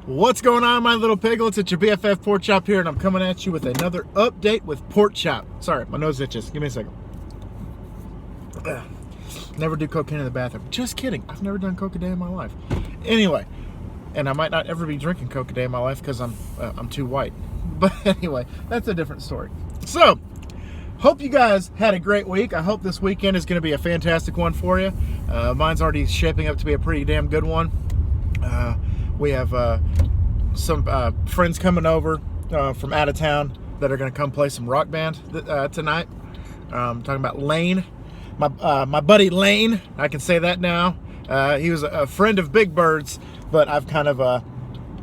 What's going on, my little piglets? It's your BFF Pork Chop here, and I'm coming at you with another update with Pork Chop. Sorry, my nose itches. Give me a second. Never do cocaine in the bathroom. Just kidding. I've never done coke a day in my life. Anyway, and I might not ever be drinking coke a day in my life because I'm too white. But anyway, that's a different story. So, hope you guys had a great week. I hope this weekend is going to be a fantastic one for you. Mine's already shaping up to be a pretty damn good one. We have some friends coming over from out of town that are going to come play some rock band tonight. Talking about Lane, my buddy Lane. I can say that now. He was a friend of Big Bird's, but I've kind of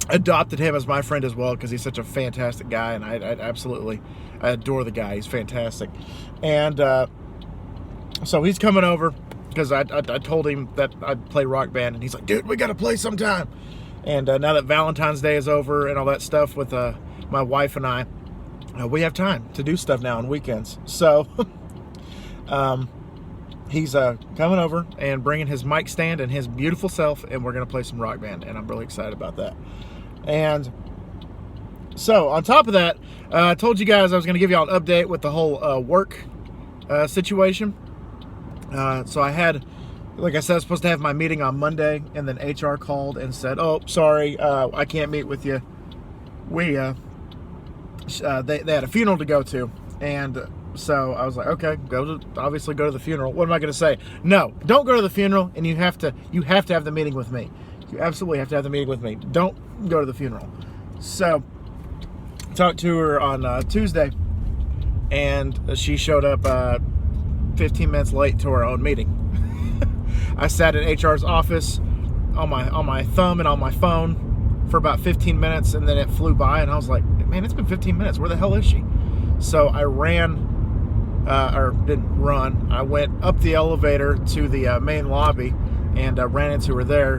adopted him as my friend as well because he's such a fantastic guy, and I absolutely adore the guy. He's fantastic. And so he's coming over because I told him that I'd play rock band, and he's like, dude, we got to play sometime. And now that Valentine's Day is over and all that stuff with my wife and I, we have time to do stuff now on weekends. So he's coming over and bringing his mic stand and his beautiful self, and we're going to play some rock band, and I'm really excited about that. And so on top of that, I told you guys I was going to give y'all an update with the whole work situation. So I had, like I said, I was supposed to have my meeting on Monday, and then HR called and said, oh, sorry, I can't meet with you. They had a funeral to go to, and so I was like, okay, obviously go to the funeral. What am I going to say? No, don't go to the funeral, and you have to have the meeting with me. You absolutely have to have the meeting with me. Don't go to the funeral. So talked to her on Tuesday, and she showed up 15 minutes late to her own meeting. I sat in HR's office on my thumb and on my phone for about 15 minutes, and then it flew by, and I was like, man, it's been 15 minutes. Where the hell is she? So I didn't run. I went up the elevator to the main lobby and ran into her there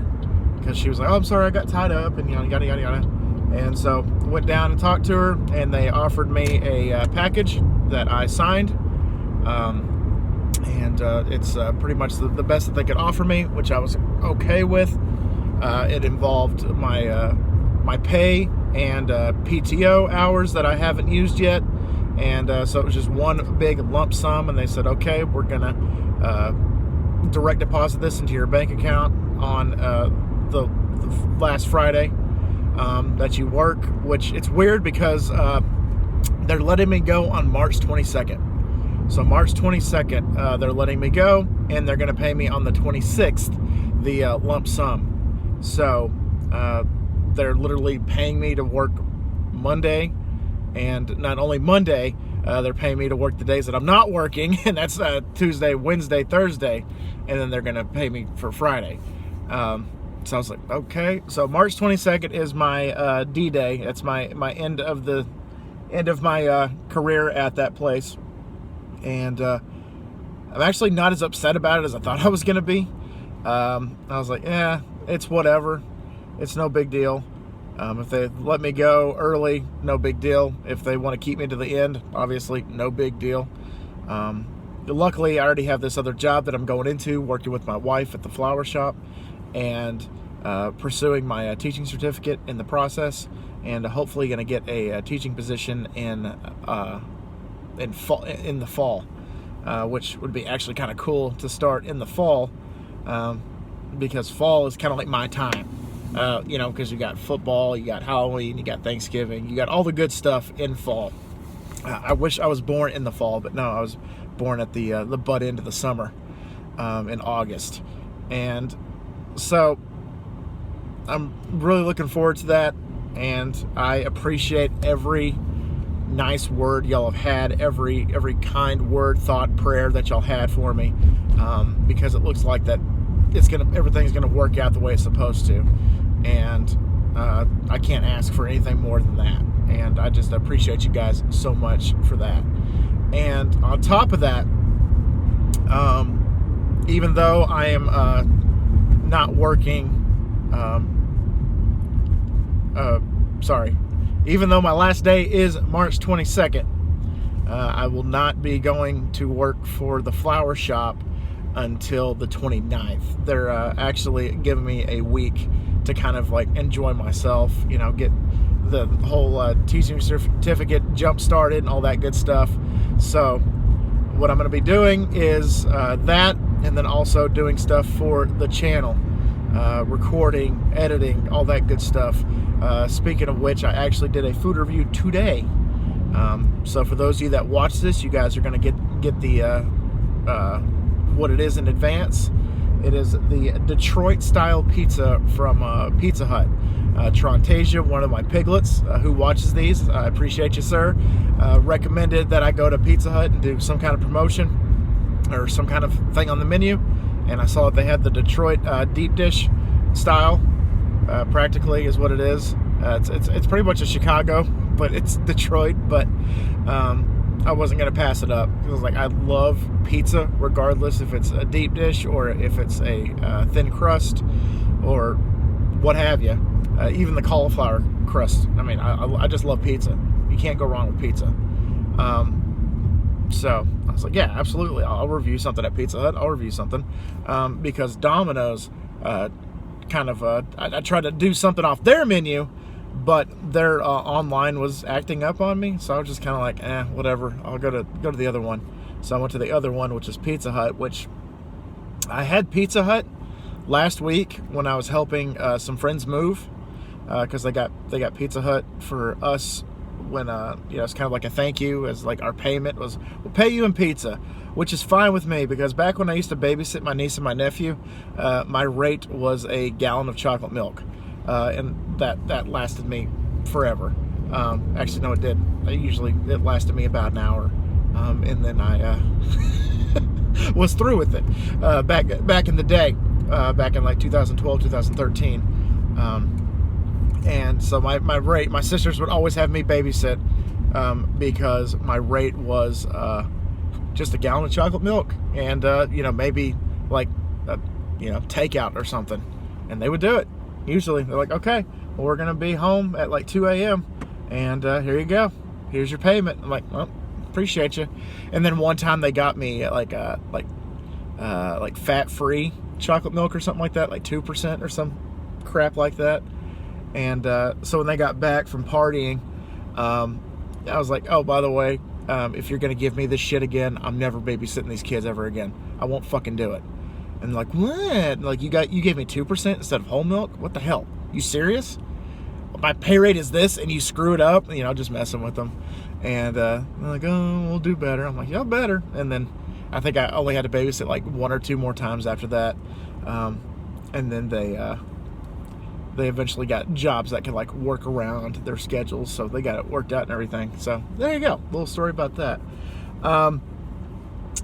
because she was like, oh, I'm sorry, I got tied up, and yada, yada, yada, yada. And so went down and talked to her, and they offered me a package that I signed. And it's pretty much the best that they could offer me, which I was okay with. It involved my pay and PTO hours that I haven't used yet, and so it was just one big lump sum. And they said, okay, we're gonna direct deposit this into your bank account on the last Friday that you work. Which it's weird because they're letting me go on March 22nd. So March 22nd, they're letting me go, and they're going to pay me on the 26th, the lump sum. So they're literally paying me to work Monday, and not only Monday, they're paying me to work the days that I'm not working, and that's Tuesday, Wednesday, Thursday, and then they're going to pay me for Friday. So I was like, okay. So March 22nd is my D-Day. That's my end of my career at that place. And I'm actually not as upset about it as I thought I was going to be. I was like, yeah, it's whatever. It's no big deal. If they let me go early, no big deal. If they want to keep me to the end, obviously, no big deal. Luckily, I already have this other job that I'm going into, working with my wife at the flower shop, and pursuing my teaching certificate in the process, and hopefully going to get a teaching position in the fall, which would be actually kind of cool to start in the fall, because fall is kind of like my time, because you got football, you got Halloween, you got Thanksgiving, you got all the good stuff in fall. I wish I was born in the fall, but no, I was born at the butt end of the summer, in August, and so I'm really looking forward to that, and I appreciate every nice word y'all have had, every kind word, thought, prayer that y'all had for me, because it looks like that everything's gonna work out the way it's supposed to, and I can't ask for anything more than that, and I just appreciate you guys so much for that. And on top of that, even though I am not working, even though my last day is March 22nd, I will not be going to work for the flower shop until the 29th. They're actually giving me a week to kind of like enjoy myself, get the whole teaching certificate jump started and all that good stuff. So what I'm going to be doing is that, and then also doing stuff for the channel, recording, editing, all that good stuff. Speaking of which, I actually did a food review today. So for those of you that watch this, you guys are going to get the what it is in advance. It is the Detroit style pizza from Pizza Hut. Trontasia, one of my piglets who watches these, I appreciate you, sir, recommended that I go to Pizza Hut and do some kind of promotion or some kind of thing on the menu, and I saw that they had the Detroit deep dish style. Practically is what it is. It's pretty much a Chicago, but it's Detroit. But I wasn't gonna pass it up because I was like, I love pizza regardless if it's a deep dish or if it's a thin crust or what have you. Even the cauliflower crust. I mean, I just love pizza. You can't go wrong with pizza. So I was like, yeah, absolutely. I'll review something at Pizza Hut. I'll review something because Domino's kind of I tried to do something off their menu, but their online was acting up on me. So I was just kind of like, whatever. I'll go to the other one. So I went to the other one, which is Pizza Hut, which I had Pizza Hut last week when I was helping some friends move. Because they got Pizza Hut for us when it's kind of like a thank you, as like our payment was, we'll pay you in pizza, which is fine with me because back when I used to babysit my niece and my nephew, my rate was a gallon of chocolate milk, and that lasted me forever. Actually, no, it did. It lasted me about an hour, and then I was through with it. Back in the day, back in like 2012, 2013. And so my rate, my sisters would always have me babysit because my rate was just a gallon of chocolate milk and, maybe like, takeout or something. And they would do it. Usually they're like, okay, well, we're going to be home at like 2 a.m. and here you go. Here's your payment. I'm like, well, appreciate you. And then one time they got me like fat-free chocolate milk or something like that, like 2% or some crap like that. And so when they got back from partying, I was like, oh, by the way, if you're going to give me this shit again, I'm never babysitting these kids ever again. I won't fucking do it. And they're like, what? Like, you gave me 2% instead of whole milk? What the hell? You serious? My pay rate is this and you screw it up? Just messing with them. And they're like, oh, we'll do better. I'm like, yeah, better. And then I think I only had to babysit like 1 or 2 more times after that. And then they eventually got jobs that could like work around their schedules, so they got it worked out and everything. So there you go, little story about that.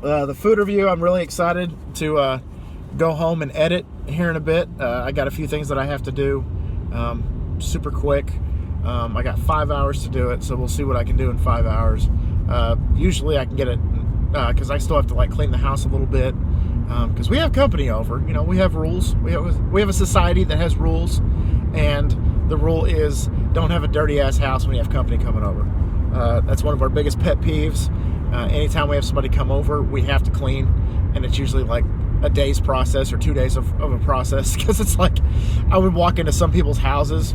The food review, I'm really excited to go home and edit here in a bit. I got a few things that I have to do super quick. I got 5 hours to do it, so we'll see what I can do in 5 hours. Usually I can get it because I still have to like clean the house a little bit because we have company over. We have rules. We have a society that has rules, and the rule is don't have a dirty ass house when you have company coming over. That's one of our biggest pet peeves. Anytime we have somebody come over, we have to clean, and it's usually like a day's process or 2 days of a process because it's like I would walk into some people's houses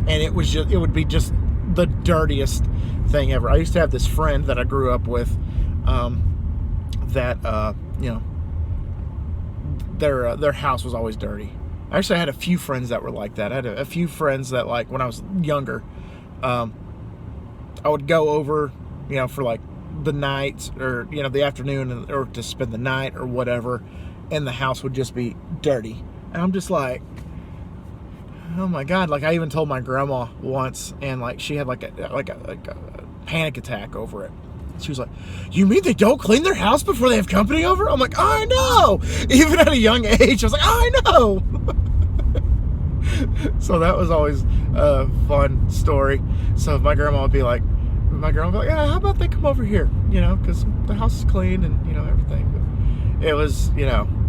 and it would be just the dirtiest thing ever. I used to have this friend that I grew up with their house was always dirty. Actually, I had a few friends that were like that. I had a few friends that, like, when I was younger, I would go over, for like the night or, the afternoon or to spend the night or whatever, and the house would just be dirty. And I'm just like, oh my God. Like, I even told my grandma once, and like she had like a panic attack over it. She was like, you mean they don't clean their house before they have company over? I'm like, I know. Even at a young age, I was like, I know. So that was always a fun story. So my grandma would be like, yeah, how about they come over here? Because the house is clean and, everything. But it was,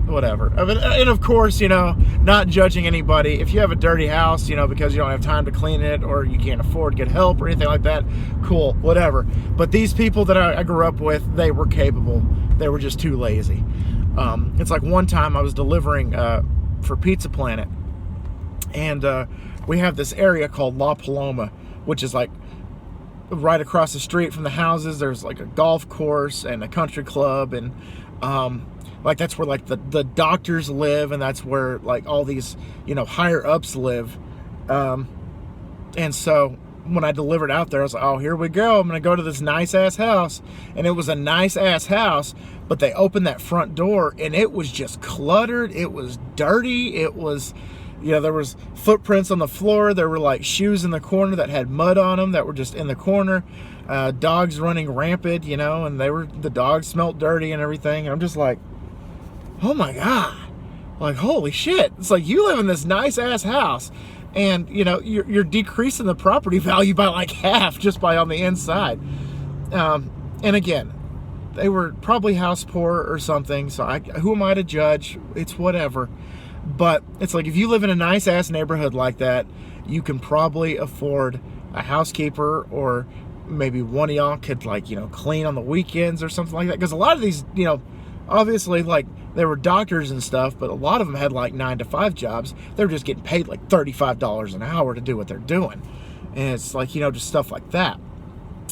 whatever. And of course, not judging anybody. If you have a dirty house, because you don't have time to clean it or you can't afford to get help or anything like that, cool, whatever. But these people that I grew up with, they were capable. They were just too lazy. It's like one time I was delivering for Pizza Planet, And we have this area called La Paloma, which is like right across the street from the houses. There's like a golf course and a country club, and like that's where like the doctors live, and that's where like all these, you know, higher ups live. And so when I delivered out there, I was like, oh, here we go. I'm going to go to this nice ass house. And it was a nice ass house, but they opened that front door and it was just cluttered. It was dirty. It was, you know, there was footprints on the floor. There were like shoes in the corner that had mud on them that were just in the corner. Dogs running rampant, you know, and the dogs smelled dirty and everything. And I'm just like, oh my God, like, holy shit. It's like, you live in this nice ass house, and you know, you're decreasing the property value by like half just by on the inside. And again, they were probably house poor or something, so who am I to judge? It's whatever. But it's like, if you live in a nice ass neighborhood like that, you can probably afford a housekeeper, or maybe one of y'all could, like, you know, clean on the weekends or something like that. Because a lot of these, you know, obviously, like, they were doctors and stuff, but a lot of them had like 9-to-5 jobs. They were just getting paid like $35 an hour to do what they're doing. And it's like, you know, just stuff like that.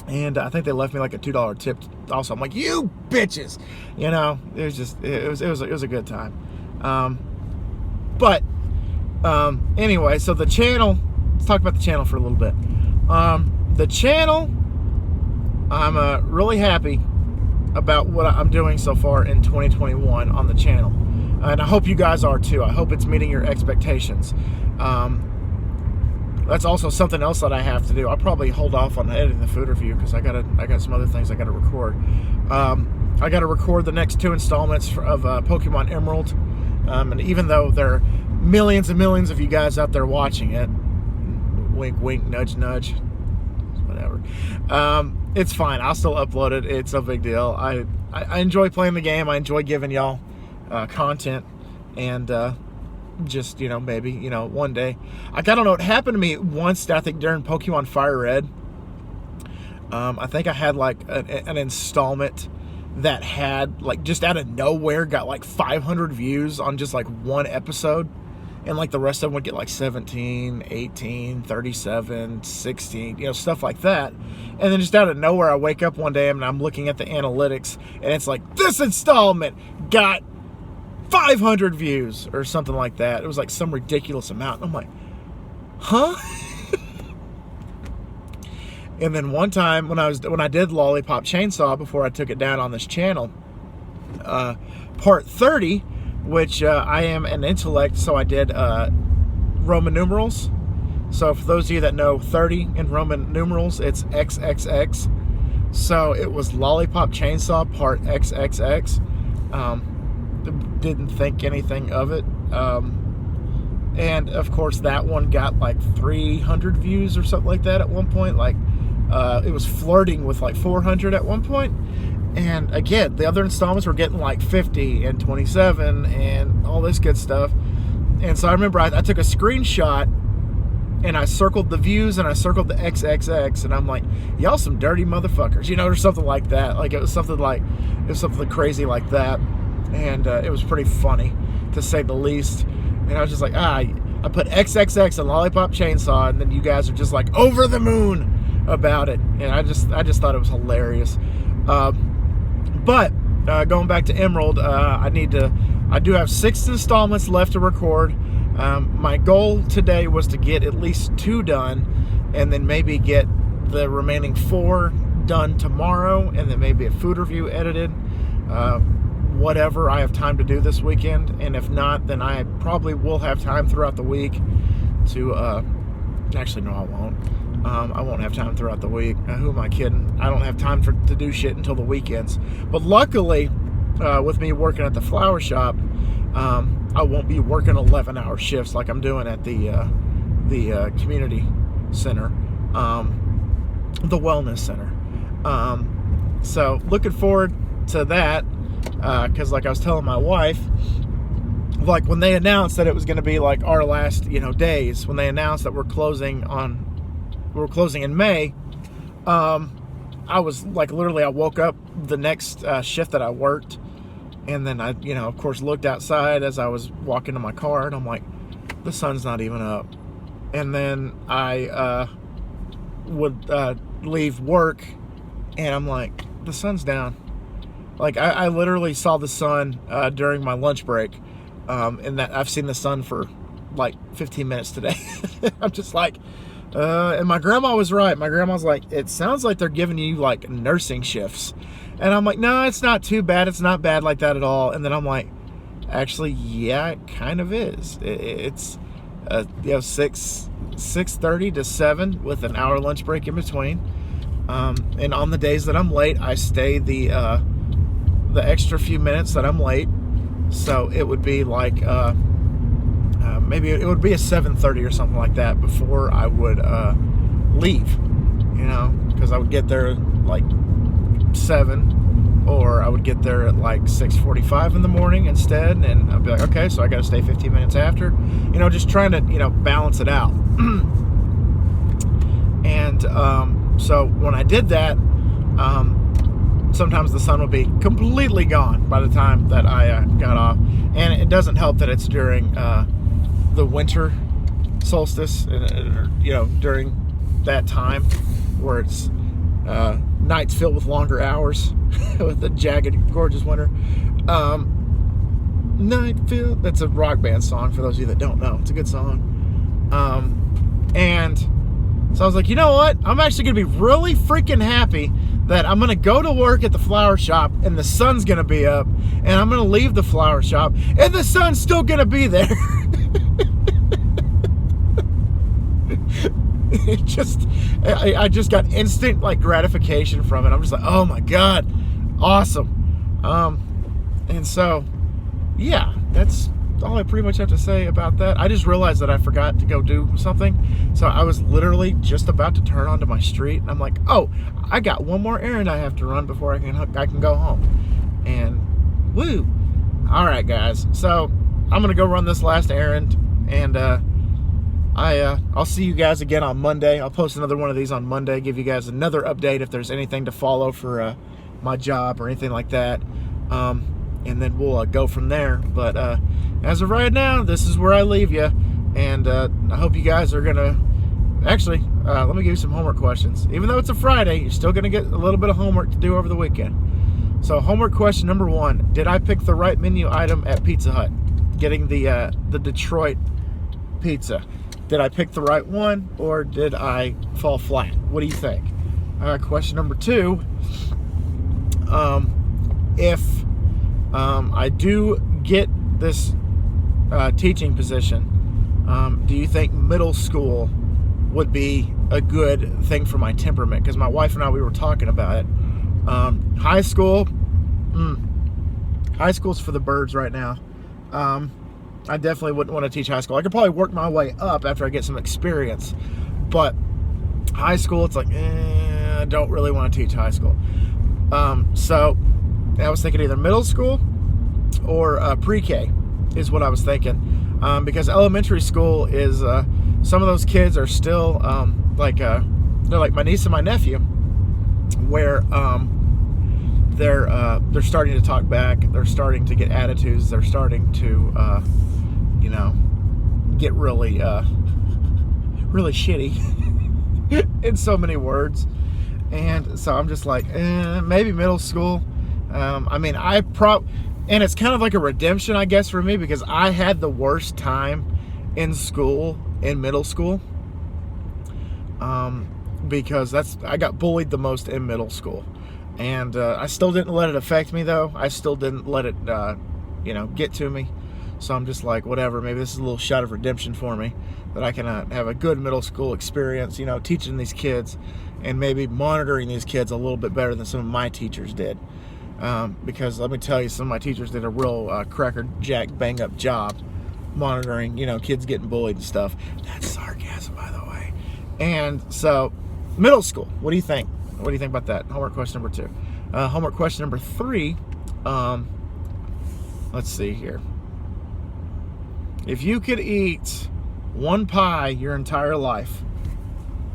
And I think they left me like a $2 tip also. I'm like, you bitches, you know. It was just, it was a good time. But anyway, so the channel, let's talk about the channel for a little bit. The channel, I'm really happy about what I'm doing so far in 2021 on the channel, and I hope you guys are too. I hope it's meeting your expectations. That's also something else that I have to do. I'll probably hold off on editing the food review because I got some other things I got to record. I got to record the next 2 installments of Pokemon Emerald, and even though there are millions and millions of you guys out there watching it, wink wink, nudge nudge, whatever, it's fine. I'll still upload it. It's no big deal. I enjoy playing the game. I enjoy giving y'all content, and just, you know, maybe, you know, one day. I don't know, it happened to me once, I think during Pokemon Fire Red. I think I had like an installment that had, like, just out of nowhere got like 500 views on just like one episode. And like the rest of them would get like 17, 18, 37, 16, you know, stuff like that. And then just out of nowhere, I wake up one day and I'm looking at the analytics, and it's like, this installment got 500 views or something like that. It was like some ridiculous amount. I'm like, huh? And then one time when I did Lollipop Chainsaw, before I took it down on this channel, part 30, which I am an intellect, so I did Roman numerals. So for those of you that know 30 in Roman numerals, it's XXX. So it was Lollipop Chainsaw part XXX. Didn't think anything of it. And of course that one got like 300 views or something like that at one point. Like it was flirting with like 400 at one point. And again, the other installments were getting like 50 and 27 and all this good stuff. And so I remember I took a screenshot and I circled the views and I circled the XXX, and I'm like, y'all some dirty motherfuckers, you know, or something like that. Like it was something crazy like that. And it was pretty funny, to say the least. And I was just like, I put XXX and Lollipop Chainsaw, and then you guys are just like over the moon about it. And I just thought it was hilarious. But going back to Emerald, I do have 6 installments left to record. My goal today was to get at least 2 done, and then maybe get the remaining 4 done tomorrow, and then maybe a food review edited. Whatever I have time to do this weekend, and if not, then I probably will have time throughout the week to actually, no, I won't. I won't have time throughout the week. Who am I kidding? I don't have time to do shit until the weekends. But luckily, with me working at the flower shop, I won't be working 11-hour shifts like I'm doing at the community center, the wellness center. So looking forward to that, because like I was telling my wife, like when they announced that it was going to be like our last, you know, days, when they announced that we're closing in May, I was like, literally, I woke up the next shift that I worked, and then I, you know, of course, looked outside as I was walking to my car, and I'm like, the sun's not even up. And then I would leave work, and I'm like, the sun's down. Like, I literally saw the sun during my lunch break, and that I've seen the sun for like 15 minutes today. I'm just like, and my grandma was right. My grandma's like, it sounds like they're giving you like nursing shifts. And I'm like, no, it's not too bad. It's not bad like that at all. And then I'm like, actually, yeah, it kind of is. It's 6:30 to 7 with an hour lunch break in between. And on the days that I'm late, I stay the extra few minutes that I'm late. So it would be like maybe it would be a 7:30 or something like that before I would leave. You know, because I would get there like 7, or I would get there at like 6:45 in the morning instead, and I'd be like, okay, so I got to stay 15 minutes after. You know, just trying to balance it out. And so when I did that, sometimes the sun would be completely gone by the time that I got off. And it doesn't help that it's during the winter solstice, during that time where it's nights filled with longer hours with the jagged, gorgeous winter. Night filled. That's a rock band song for those of you that don't know. It's a good song. And so I was like, you know what? I'm actually going to be really freaking happy that I'm going to go to work at the flower shop and the sun's going to be up, and I'm going to leave the flower shop and the sun's still going to be there. I just got instant like gratification from it. I'm just like, oh my God, awesome. And so, yeah, that's all I pretty much have to say about that. I just realized that I forgot to go do something. So I was literally just about to turn onto my street. And I'm like, oh, I got one more errand I have to run before I can go home. And woo. All right, guys. So I'm going to go run this last errand. And I'll see you guys again on Monday. I'll post another one of these on Monday. Give you guys another update if there's anything to follow for my job or anything like that. And then we'll go from there. But as of right now, this is where I leave you. And I hope you guys are going to... Actually, let me give you some homework questions. Even though it's a Friday, you're still going to get a little bit of homework to do over the weekend. So homework question number 1. Did I pick the right menu item at Pizza Hut? Getting the Detroit pizza. Did I pick the right one, or did I fall flat? What do you think? Question number 2. If I do get this teaching position, do you think middle school would be a good thing for my temperament? Because my wife and I, we were talking about it. High school, high school's for the birds right now. I definitely wouldn't want to teach high school. I could probably work my way up after I get some experience, but high school, it's like, I don't really want to teach high school. So I was thinking either middle school or pre-K is what I was thinking, because elementary school is some of those kids are still they're like my niece and my nephew, where they're starting to talk back, they're starting to get attitudes, they're starting to get really really shitty in so many words. And so I'm just like, maybe middle school. And it's kind of like a redemption, I guess, for me, because I had the worst time in school in middle school. Because I got bullied the most in middle school. And I still didn't let it affect me, though. I still didn't let it, get to me. So I'm just like, whatever, maybe this is a little shot of redemption for me, that I can have a good middle school experience, teaching these kids and maybe monitoring these kids a little bit better than some of my teachers did. Because let me tell you, some of my teachers did a real crackerjack bang-up job monitoring, kids getting bullied and stuff. That's sarcasm, by the way. And so, middle school, what do you think? What do you think about that? Homework question number 2. Homework question number 3, let's see here. If you could eat one pie your entire life,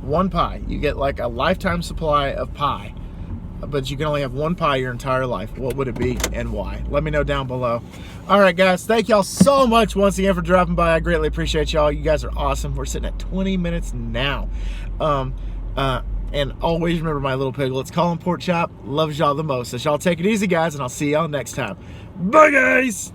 one pie, you get like a lifetime supply of pie, but you can only have one pie your entire life, what would it be and why? Let me know down below. All right, guys, thank y'all so much once again for dropping by. I greatly appreciate y'all. You guys are awesome. We're sitting at 20 minutes now. And always remember, my little piglets, Colin Pork Chop loves y'all the most. So y'all take it easy, guys, and I'll see y'all next time. Bye, guys.